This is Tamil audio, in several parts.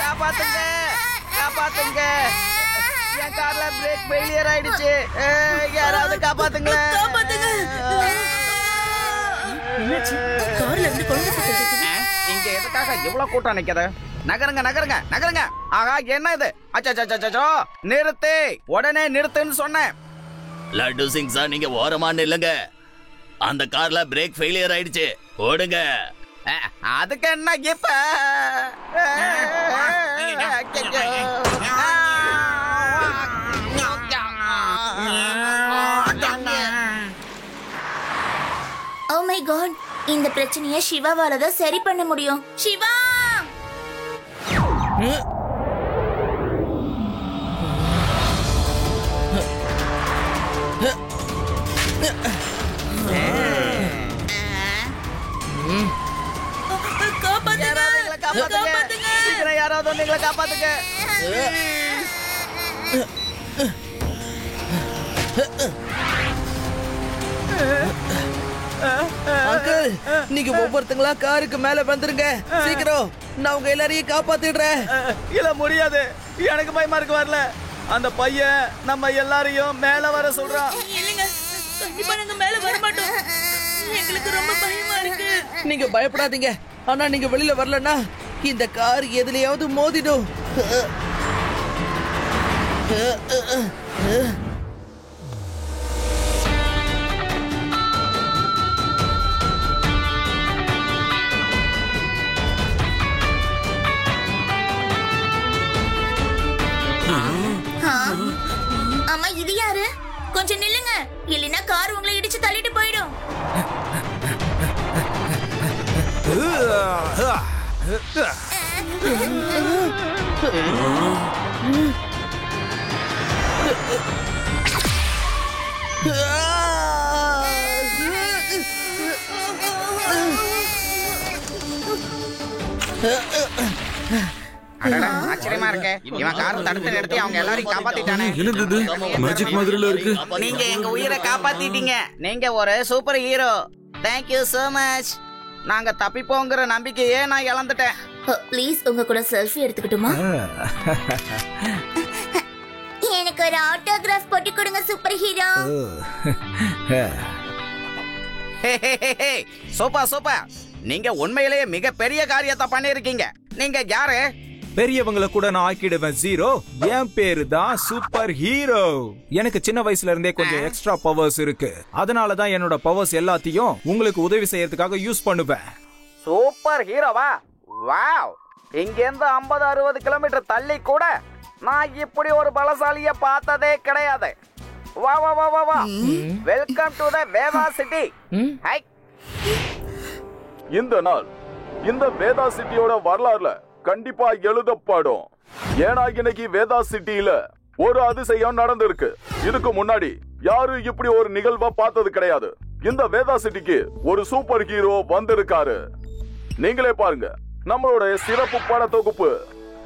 காப்பாத்துங்க காப்பாத்துங்க, என் கார்ல பிரேக் ஃபெயிலியர் ஆயிடுச்சு, யாராவது காப்பாத்துங்க. இங்க எதுக்காக இவ்வளவு கூட்டம் நிக்குது? நகருங்க நகருங்க நகருங்க. ஆகா என்ன இது? அச்சோ நிறுத்து, உடனே நிறுத்துன்னு சொன்னேன். லட்டு சிங் சார், நீங்க ஓரமா நில்லுங்க. அந்த கார்ல பிரேக் ஃபெயிலியர் ஆயிடுச்சு, ஓடுங்க. அதுக்கு என்ன இப்ப? ஓ மை காட், இந்த பிரச்சனையை சிவாவால தான் சரி பண்ண முடியும். சிவா! யாராவது எங்களை காப்பாத்துங்க. அங்கிள், நீங்க ஒவ்வொருத்தங்களா காருக்கு மேல வந்துருங்க சீக்கிரம். நான் உங்க எல்லாரையும் காப்பாத்திடுறேன். இல்ல முடியாது, எனக்கு பயமா இருக்கு. வரல, அந்த பையன் நம்ம எல்லாரையும் மேல வர சொல்றான். இல்லங்க, கண்டிப்பா நாங்க மேல வர மாட்டோம். எங்களுக்கு ரொம்ப பயமா இருக்கு. நீங்க பயப்படாதீங்க. ஆனா நீங்க வெளியில வரலன்னா இந்த கார் எதுலயாவது மோதிடும். அம்மா, இது யாரு? கொஞ்சம் நில்லுங்க, இல்லைன்னா கார் உங்களை இடிச்சு தள்ளிட்டு போயிடும். ஆச்சரியமா இருக்கு, இவன் கார் தடுத்து நிறுத்தி அவங்க எல்லாரையும் காப்பாத்திட்டானே. என்னது மேஜிக் மாதிரில இருக்கு? நீங்க எங்க உயிரை காப்பாத்திட்டீங்க. நீங்க ஒரு super hero. Thank you so much. நாங்க தப்பிப்போங்கிற நம்பிக்கையே நான் இழந்துட்டேன். ப்ளீஸ் உங்க கூட செல்ஃபி எடுத்துக்கிட்டுமா? எனக்கு ஒரு ஆட்டோகிராஃப் போட்டு கொடுங்க சூப்பர் ஹீரோ. சூப்பர் சூப்பர், நீங்க உண்மையிலேயே மிகப்பெரிய காரியத்தை பண்ணிருக்கீங்க. நீங்க யாரு? பெரியவங்களை கூட நான் ஆக்கிடுவேன் ஜீரோ. என் பேரு தான் சூப்பர் ஹீரோ. எனக்கு சின்ன வயசுல இருந்தே கொஞ்சம் எக்ஸ்ட்ரா பவர்ஸ் இருக்கு. அதனாலதான் என்னோட பவர்ஸ் எல்லாத்தையும் உங்களுக்கு உதவி செய்யறதுக்காக யூஸ் பண்ணுவேன். சூப்பர் ஹீரோவா? வாவ்! இங்க இருந்து 50-60 கிலோமீட்டர் தள்ளி கூட நான் இப்படி ஒரு பலசாலிய பார்த்ததே கிடையாது. வா வா வா வா வா. Welcome to the Veda city. Hi. இந்த நாள் இந்த வேதா சிட்டியோட வரலாறுல கண்டிப்பா எழுதப்படும். ஏன்னா இன்னைக்கு வேதா சிட்டியில ஒரு அதிசயம் நடந்திருக்கு. இதுக்கு முன்னாடி யாரும் இப்படி ஒரு நிகழ்வா பார்த்தது கிடையாது. இந்த வேதா சிட்டிக்கு ஒரு சூப்பர் ஹீரோ வந்திருக்காரு. நீங்களே பாருங்க, நம்மளோட சிறப்பு பட தொகுப்பு.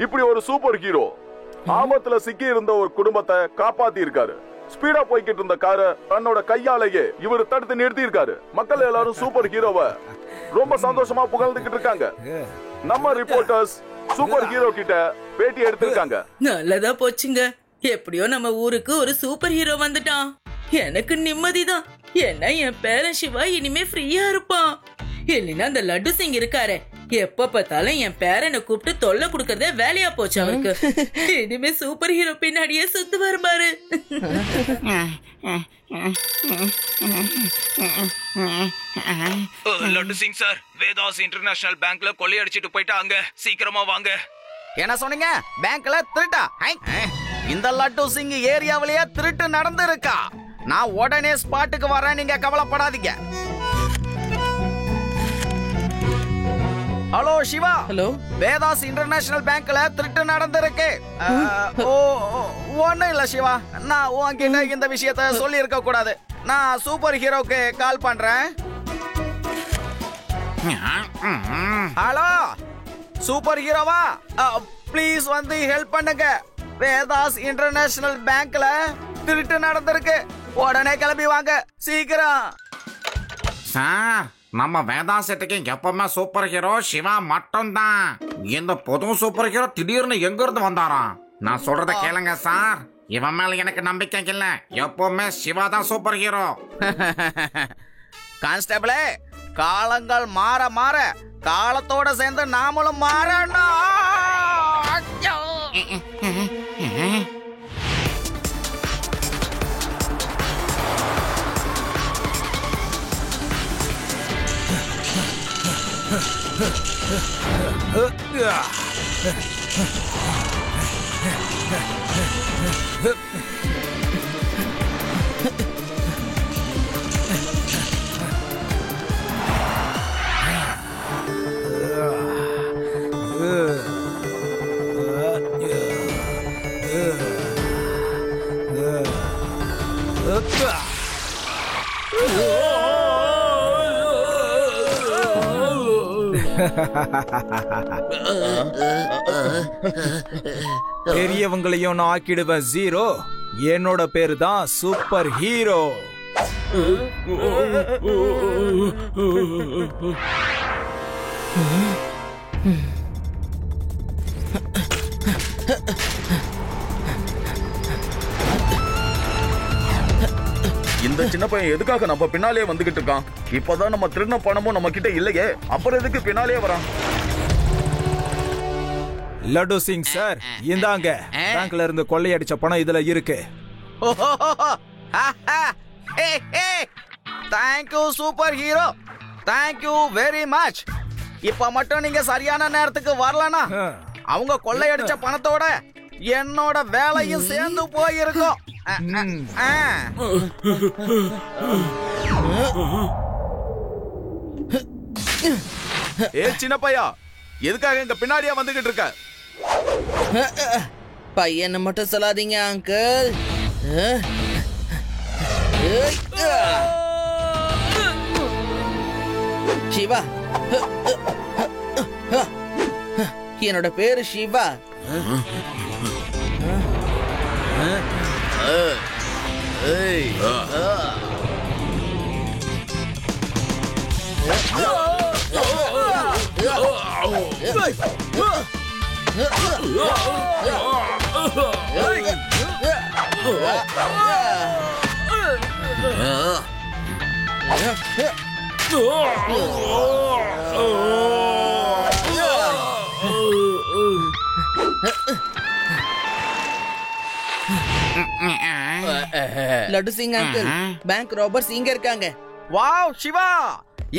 இப்படி ஒரு சூப்பர் ஹீரோ ஆபத்துல சிக்கி இருந்த ஒரு குடும்பத்தை காப்பாத்தி இருக்காரு. ஸ்பீடா போய்கிட்டு இருந்த காரை தன்னோட கையாலேயே இவர் தடுத்து நிறுத்தி இருக்காரு. மக்கள் எல்லாரும் சூப்பர் ஹீரோவை ரொம்ப சந்தோஷமா புகழ்ந்துகிட்டு இருக்காங்க. நம்ம ரிப்போர்ட்டர்ஸ் சூப்பர் ஹீரோ கிட்ட பேட்டி எடுத்திருக்காங்க. நல்லதா போச்சுங்க, எப்படியோ நம்ம ஊருக்கு ஒரு சூப்பர் ஹீரோ வந்துட்டான். எனக்கு நிம்மதிதான். ஏன்னா என் பேரன் சிவா இனிமே ஃப்ரீயா இருப்பான். இல்லைன்னா அந்த லட்டு சிங் இருக்காரு, எப்ப பார்த்தாலும் என் பேரனை கூப்பிட்டு தொல்லை கொடுக்கறதே வேலையா போச்சு அவருக்கு. இனிமே சூப்பர் ஹீரோ பின்னாடியே சுத்து வருமாறு. லட்டு சிங் சார், வேதாஸ் இன்டர்நேஷனல் பேங்க்ல கொள்ளையடிச்சிட்டு போயிட்டாங்க. சீக்கிரமா வாங்க. என்ன சொன்னீங்க? பேங்க்ல திருட்டா? இந்த லட்டு சிங் ஏரியாவிலேயே திருட்டு நடந்திருக்கா? நான் உடனே ஸ்பாட்டுக்கு வரேன், நீங்க கவலைப்படாதீங்க. Hello Shiva. Hello. Veda's international பேங்க்ல திருட்டு நடந்திருக்கு. ஒண்ணும் இல்ல சிவா, நான் உன்கிட்ட இந்த விஷயத்த சொல்லி இருக்க கூடாது. நான் சூப்பர் ஹீரோக்கு கால் பண்றேன். ஹலோ சூப்பர் ஹீரோவா, ப்ளீஸ் வந்து ஹெல்ப் பண்ணுங்க. வேதாஸ் இன்டர்நேஷனல் பேங்க்ல திருட்டு நடந்திருக்கு. உடனே கிளம்பி வாங்க சீக்கிரம். சார், நம்ம வேதா சிட்டிக்கு எப்பவுமே சூப்பர் ஹீரோ சிவா மட்டும்தான். இந்த புது சூப்பர் ஹீரோ திடீர்னு எங்க இருந்து வந்தாராம்? நான் சொல்றத கேளுங்க சார், இவன் மேல எனக்கு நம்பிக்கை இல்ல. எப்பவுமே சிவா தான் சூப்பர் ஹீரோ. கான்ஸ்டபிளே, காலங்கள் மாற மாற காலத்தோட சேர்ந்து நாமளும் மாறணும். பெரியவங்களையும் நான் ஆக்கிடுவேன் ஜீரோ. என்னோட பேரு தான் சூப்பர் ஹீரோ. இந்த சின்ன பையன் எதுக்காக நம்ம பின்னாலே வந்துகிட்டு இருக்கான்? இப்பதான் நம்ம திருடின பணமும் நம்ம கிட்ட இல்லையே, அப்புறம் எதுக்கு பின்னாலே வரான்? லட்டு சிங் சார், இந்தாங்க. பேங்க்ல இருந்து கொள்ளையடிச்ச பணம் இதுல இருக்கு. Thank you super hero, thank you very much. இப்ப மட்டும் நீங்க சரியான நேரத்துக்கு வரலனா அவங்க கொள்ளையடிச்ச பணத்தோட என்னோட வேலையும் சேர்ந்து போயிருக்கும். ஏ சின்ன பையா, எதுக்காக எங்க பின்னாடியா வந்துகிட்டு இருக்க? பையனை மட்டும் சொல்லாதீங்க அங்கிள். சிவா, என்னோட பேரு Shiva. Laddu Singh uncle, bank robbers இங்க இருக்காங்க. வாவ் சிவா,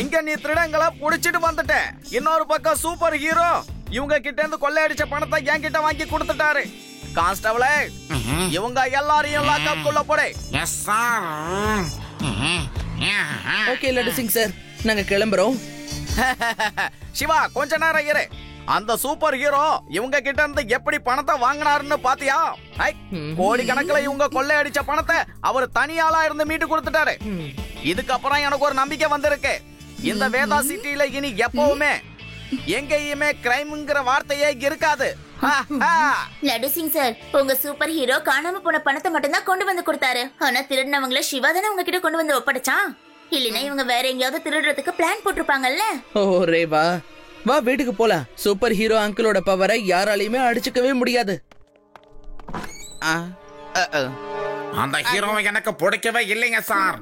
இங்க நீ திருடங்களை புடிச்சிட்டு வந்துட்ட. இன்னொரு பக்கம் சூப்பர் ஹீரோ இவங்க கிட்ட இருந்து கொள்ளையடிச்ச பணத்தை என்கிட்ட வாங்கி கொடுத்துட்டாரு. கான்ஸ்டபிளே, இவங்க எல்லாரையும் லாக்அப் குள்ள போடு. Yes sir. Okay laddu Singh sir, நாங்க கிளம்புறோம். சிவா, கொஞ்ச நேரம் இரு. அந்த சூப்பர் ஹீரோ இவங்க கிட்ட இருந்து எப்படி பணத்தை வாங்கினாருன்னு பாத்தியா? கோடி கணக்குல இவங்க கொள்ளையடிச்ச பணத்தை அவர் தனியாளா இருந்து மீட்டு கொடுத்துட்டாரு. இதுக்கப்புறம் எனக்கு ஒரு நம்பிக்கை வந்திருக்கு. இந்த வேதா சிட்டில இனி எப்பவுமே எங்கேயுமே கிரைம்ங்கிற வார்த்தையே இருக்காது. லட்டு சிங் சார், உங்க சூப்பர் ஹீரோ காணாம போன பணத்தை மட்டும் தான் கொண்டு வந்து கொடுத்தாரு. ஆனா திருடினவங்கள சிவா தானே உங்ககிட்ட கொண்டு வந்து ஒப்படைச்சான். இல்லைன்னா இவங்க வேற எங்கேயாவது திருடுறதுக்கு பிளான் போட்டிருப்பாங்கல்ல. ஓ ரேவா, வா வீட்டுக்கு போலாம். சூப்பர் ஹீரோ அங்கிளோட பவரை யாராலையுமே அடிச்சுக்கவே முடியாது. அந்த ஹீரோவை எனக்கு பிடிக்கவே இல்லைங்க சார்.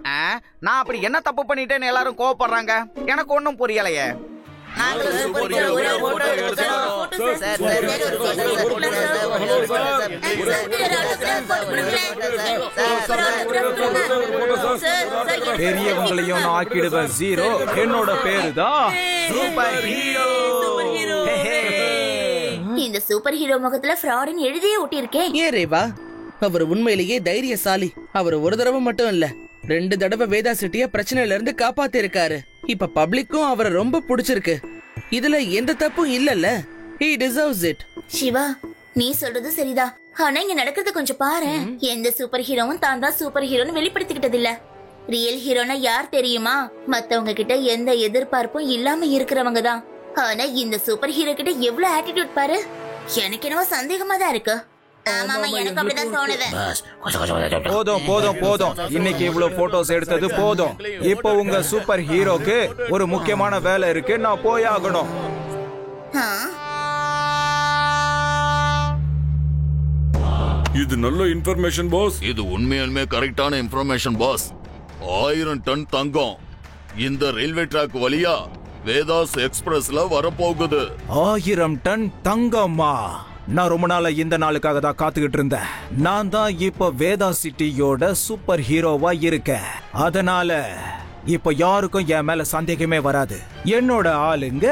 நான் அப்படி என்ன தப்பு பண்ணிட்டேன்னு எல்லாரும் கோவப்படுறாங்க? எனக்கு ஒண்ணும் புரியலையே. பெரியவங்களையும் நான் ஆக்கிடுவேன் ஜீரோ. என்னோட பேரு தான் சூப்பர் ஹீரோ. இந்த சூப்பர் ஹீரோ முகத்துல ஃப்ராட்னு எழுதியே ஒட்டியிருக்கேன். ஏன் ரேவா, அவர் உண்மையிலேயே தைரியசாலி. அவர் ஒரு தடவை மட்டும் இல்ல, 2 தடவை வேதா சிட்டிய பிரச்சனையில இருந்து காப்பாத்தி இருக்காரு. இப்ப பப்ளிக்கும் அவரை ரொம்ப பிடிச்சிருக்கு. இதுல எந்த தப்பும் இல்லல்ல. He deserves it. சிவா, நீ சொல்றது சரிதான். ஆனா இங்க நடக்கிறது கொஞ்சம் பாரு. எந்த சூப்பர் ஹீரோவும் தான் தான் சூப்பர் ஹீரோன்னு வெளிப்படுத்திக்கிட்டது இல்ல. ரியல் ஹீரோனா யார் தெரியுமா? மத்தவங்க கிட்ட எந்த எதிர்பார்ப்பும் இல்லாம இருக்கிறவங்க தான். ஆனா இந்த சூப்பர் ஹீரோ கிட்ட எவ்வளவு ஆட்டிடியூட் பாரு. எனக்கு என்னவோ சந்தேகமா தான் இருக்கு. ஆமாமா எனக்கு அப்படிதான் தோணுது. போதும் போதும் போதும், இன்னைக்கு இவ்வளவு போட்டோஸ் எடுத்தது போதும். இப்போ உங்க சூப்பர் ஹீரோக்கு ஒரு முக்கியமான வேலை இருக்கு, நான் போய் ஆகணும். இது நல்ல இன்ஃபர்மேஷன் பாஸ். இது உண்மையாலுமே கரெக்டான இன்ஃபர்மேஷன் பாஸ். 1000 டன் தங்கம் இந்த ரயில்வே ட்ராக் வழியா வேதாஸ் எக்ஸ்பிரஸ்ல வரப்போகுது. 1000 டன் தங்கம்மா? நான் ரொம்ப நாளா இந்த நாளுக்காக தான் காத்துக்கிட்டு இருந்தேன். நான் தான் இப்ப வேதா சிட்டியோட சூப்பர் ஹீரோவா இருக்கேன். அதனால இப்ப யாருக்கும் என் மேல சந்தேகமே வராது. என்னோட ஆளுங்க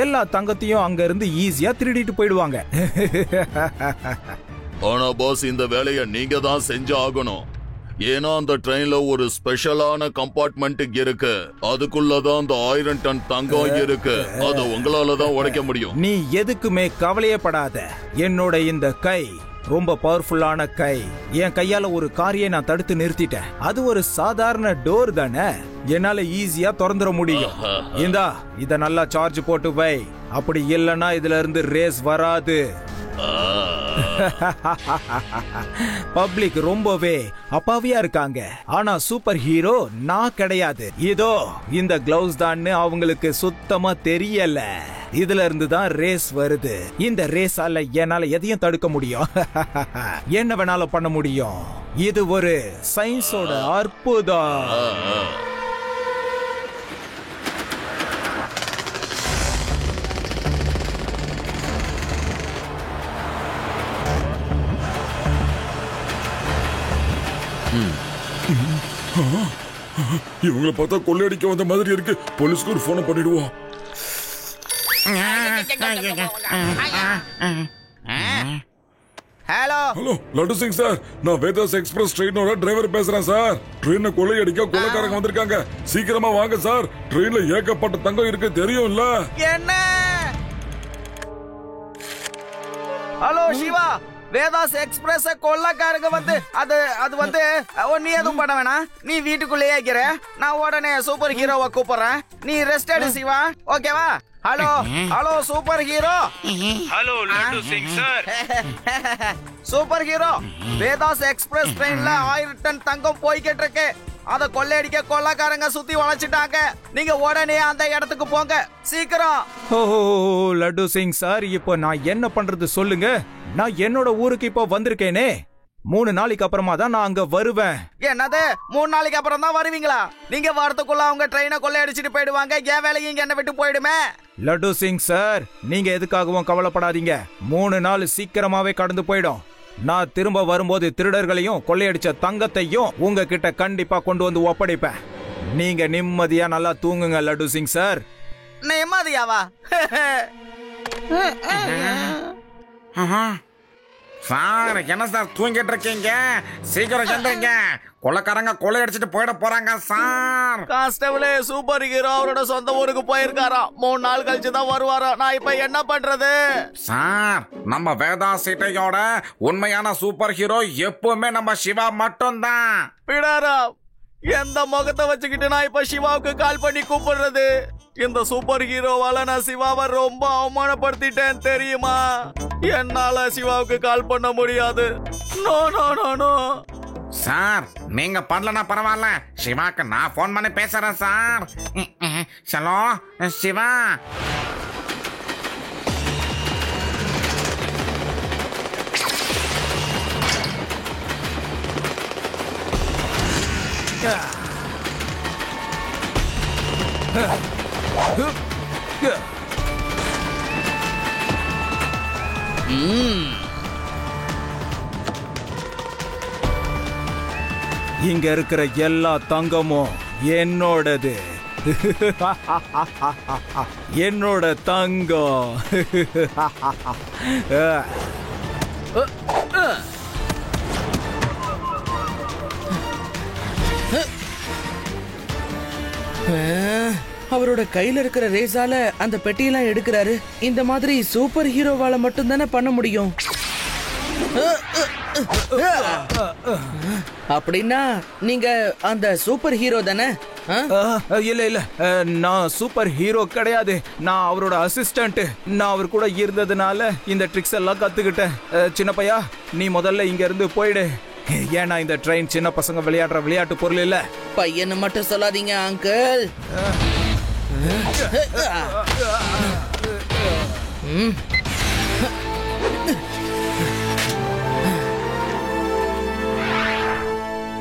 எல்லா தங்கத்தையும் அங்க இருந்து ஈஸியா திருடிட்டு போயிடுவாங்க. ஆனா பாஸ், இந்த வேலையை நீங்க தான் செஞ்சு ஆகணும். ஏன்னா அந்த ட்ரெயின்ல ஒரு ஸ்பெஷலான கம்பார்ட்மெண்ட் இருக்கு. அதுக்குள்ளதான் அந்த 1000 டன் தங்கம் இருக்கு. அதை உங்களால தான் உடைக்க முடியும். நீ எதுக்குமே கவலையே படாத. என்னோட இந்த கை ரொம்ப பவர்ஃபுல்லான கை. என் கையால ஒரு காரியை நான் தடுத்து நிறுத்திட்டேன். அது ஒரு சாதாரண டோர் தானே, என்னால ஈஸியா திறந்துட முடியும். இந்தா, இத நல்லா சார்ஜ் போட்டு வை. அப்படி இல்லைன்னா இதுல இருந்து ரேஸ் வராது. பப்ளிக் ரொம்பவே அப்பாவியா இருக்காங்க. ஆனா சூப்பர் ஹீரோ நான் கிடையாது. இதோ இந்த கிளவுஸ் தான் அவங்களுக்கு சுத்தமா தெரியல. இதுல இருந்து தான் ரேஸ் வருது. இந்த ரேஸால என்னால எதையும் தடுக்க முடியும். என்ன வேணாலும் பண்ண முடியும். இது ஒரு சயின்ஸோட அற்புதம். இவங்களை பார்த்தா கொள்ளையடிக்க வந்த மாதிரி இருக்கு. போலீஸ்க்கு ஒரு போனை பண்ணிடுவோம். Hello hello Laddu Singh sir, நான் வேதாஸ் எக்ஸ்பிரஸ் ட்ரெயினோட டிரைவர் பேசுறேன் சார். ட்ரெயினை கொள்ளையடிக்க கொள்ளைக்காரங்க வந்திருக்காங்க. சீக்கிரமா வாங்க சார். ட்ரெயின்ல ஏகப்பட்ட தங்கம் இருக்கு, தெரியும்ல? என்ன? ஹலோ சிவா, வேதாஸ் எக்ஸ்பிரஸ் கொள்ளக்காரங்க வந்து அது வந்து நீ எதுவும் பண்ண வேணாம். நீ வீட்டுக்குள்ளேயே இருக்கிற. நான் உடனே சூப்பர் ஹீரோவை கூப்பிடுறேன். நீ ரெஸ்ட் எடு சிவா, ஓகேவா? Hello hello super hero. Hello Laddu Singh sir. Super hero, Vedas express ட்ரெயின்ல 1000 டன் தங்கம் போய்கிட்டு இருக்கு. அத கொள்ளையடிக்க கொள்ளக்காரங்க சுத்தி வளைச்சிட்டாங்க. நீங்க உடனே அந்த இடத்துக்கு போங்க, சீக்கிரம். ஓ லட்டு சிங் சார், இப்போ நான் என்ன பண்றது சொல்லுங்க. நான் என்னோட ஊருக்கு இப்போ வந்திருக்கேனே. 3 நாளைக்கு அப்புறமா தான் நான் அங்க வருவேன். என்னது 3 நாளைக்கு அப்புறம் தான் வருவீங்களா? நீங்க வரதுக்குள்ள அவங்க ட்ரெயினை கொள்ளையடிச்சிட்டு போயிடுவாங்க. என் வேலையும் இங்க என்ன விட்டு போயிடுமே. லட்டு சிங் சார், நீங்க எதுக்காகவும் கவலைப்படாதீங்க. 3 நாள் சீக்கிரமாவே கடந்து போயிடும். நான் திரும்ப வரும்போது திருடர்களையும் கொள்ளையடிச்ச தங்கத்தையும் உங்ககிட்ட கண்டிப்பா கொண்டு வந்து ஒப்படைப்பேன். நீங்க நிம்மதியா நல்லா தூங்குங்க லட்டு சிங் சார். நிம்மதியாவா? சார், என்ன சார் தூங்கிட்டு இருக்கீங்க? சீக்கிரம் எந்திரிங்க. கொள்ளைக்காரங்க கொள்ளையடிச்சிட்டு போயிட போறாங்க சார். கான்ஸ்டபிளே, சூப்பர் ஹீரோ அவரோட சொந்த ஊருக்கு போயிருக்காராம். 3 நாள் கழிச்சு தான் வருவாரா. நான் இப்ப என்ன பண்றது? சார், நம்ம வேதா சிட்டியோட உண்மையான சூப்பர் ஹீரோ எப்பவுமே நம்ம சிவா மட்டும்தான். பிடாரா, எந்த முகத்தை வச்சுக்கிட்டு நான் இப்ப சிவாவுக்கு கால் பண்ணி கூப்பிடுறது? இந்த சூப்பர் ஹீரோவால நான் சிவாவை ரொம்ப அவமானப்படுத்திட்டேன் தெரியுமா? என்னால சிவாவுக்கு கால் பண்ண முடியாது. No no no no. Sir, நீங்க பண்ணலனா பரவாயில்ல. சிவாக்கு நான் போன் பண்ணி பேசுறேன் சார். ஹலோ சிவா. இங்க இருக்கிற எல்லா தங்கமும் என்னோடது. என்னோட தங்கம். அவரோட கையில இருக்கிற ரேஸால அந்த பெட்டியெல்லாம் எடுக்கிறாரு. இந்த மாதிரி சூப்பர் ஹீரோவால மட்டும் தானே பண்ண முடியும். அப்படின்னா நீங்க அந்த சூப்பர் ஹீரோ தானே? இல்ல இல்ல நான் சூப்பர் ஹீரோ கிடையாது. நான் அவரோட அசிஸ்டன்ட். நான் அவர் கூட இருந்ததுனால இந்த ட்ரிக்ஸ் எல்லாம் கத்துக்கிட்டேன். சின்ன பையா, நீ முதல்ல இங்க இருந்து போயிடு. ஏன்னா இந்த ட்ரெயின் சின்ன பசங்க விளையாடுற விளையாட்டு பொருள் இல்ல. பையன்னு மட்டும் சொல்லாதீங்க அங்கிள்.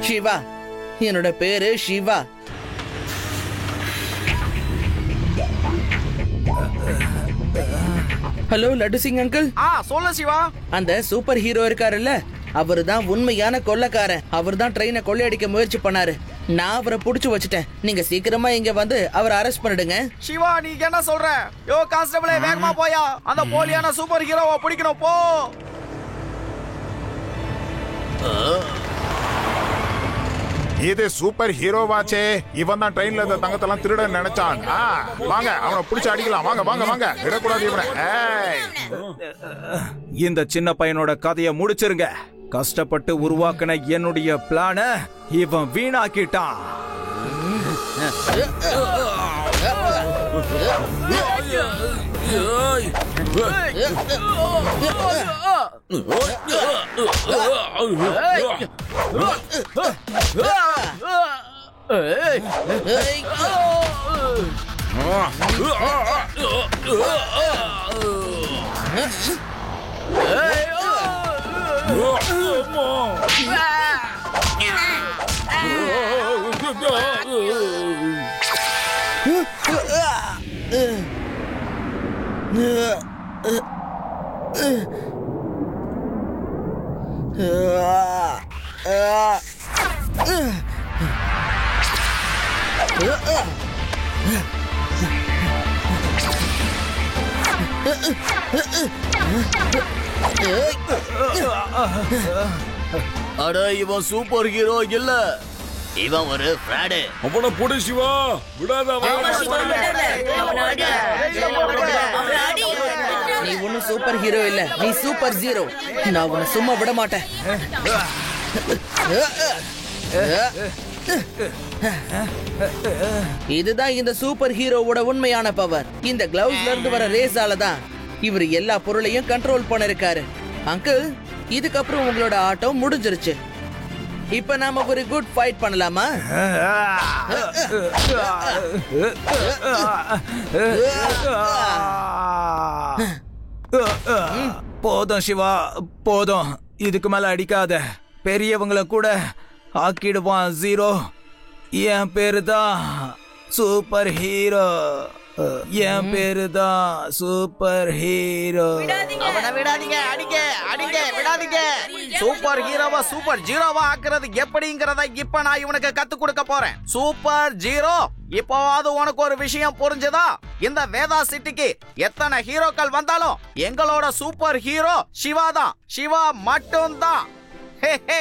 சிவா, என்னோட பேரு சிவா. Hello Laddu Singh uncle. சொல்லு சிவா. அந்த சூப்பர் ஹீரோ இருக்காருல்ல, அவருதான் உண்மையான கொள்ளைக்காரன். அவர்தான் ட்ரெயினை கொள்ளையடிக்க முயற்சி பண்ணாரு. நான் அவரை புடிச்சு வச்சுட்டேன். நீங்க சீக்கிரமா இங்க வந்து அவரை அரெஸ்ட் பண்ணிடுங்க. சிவா, நீங்க என்ன சொல்ற? யோ கான்ஸ்டபிளே, வேகமா போயா, அந்த போலியான சூப்பர் ஹீரோவை பிடிக்கணும். போ. இது சூப்பர் ஹீரோவாச்சே. இவன் தான் ட்ரெயின்ல இந்த தங்கத்தெல்லாம் திருட நினைச்சான். வாங்க, அவனை பிடிச்சு அடிக்கலாம். வாங்க வாங்க வாங்க, விடக்கூடாது இவனை. இந்த சின்ன பையனோட கதையை முடிச்சிருங்க. கஷ்டப்பட்டு உருவாக்கின என்னுடைய பிளான இவன் வீணாக்கிட்டான். அட, இவன் சூப்பர் ஹீரோ இல்ல, இவன் ஒரு ஃப்ராடு. அவனை போடு சிவா, விடாத. நீ ஒன்னும் சூப்பர் ஹீரோ இல்ல, நீ சூப்பர் ஜீரோ. நான் உன்னை சும்மா விட மாட்டேன். இதுதான் இந்த சூப்பர் ஹீரோவோட உண்மையான பவர். இந்த கிளவுஸ்ல இருந்து வர ரேஸால தான் இவர் எல்லா பொருளையும் கண்ட்ரோல் பண்ணிருக்காரு. அங்கிள், இதுக்கப்புறம் உங்களோட ஆட்டம் முடிஞ்சிருச்சு. இப்ப நாம ஒரு குட் ஃபைட் பண்ணலாமா? போதும் சிவா, போதும். இதுக்கு மேல அடிக்காத. பெரியவங்களை கூட ஆக்கிடுவான் ஜீரோ. என் பேரு தான் சூப்பர் ஹீரோ. என் பேரு தான் சூப்பர் ஹீரோ. அவனை விடாதீங்க, அடிங்க அடிங்க, விடாதீங்க. சூப்பர் ஹீரோவா சூப்பர் ஜீரோவா ஆக்குறது எப்படிங்கறத இப்ப நான் இவனுக்கு கத்து கொடுக்க போறேன். சூப்பர் ஜீரோ, இப்போவாது உனக்கு ஒரு விஷயம் புரிஞ்சதா? இந்த வேதா சிட்டிக்கு எத்தனை ஹீரோக்கள் வந்தாலும் எங்களோட சூப்பர் ஹீரோ சிவா தான். சிவா மட்டும் தான். ஹே ஹே.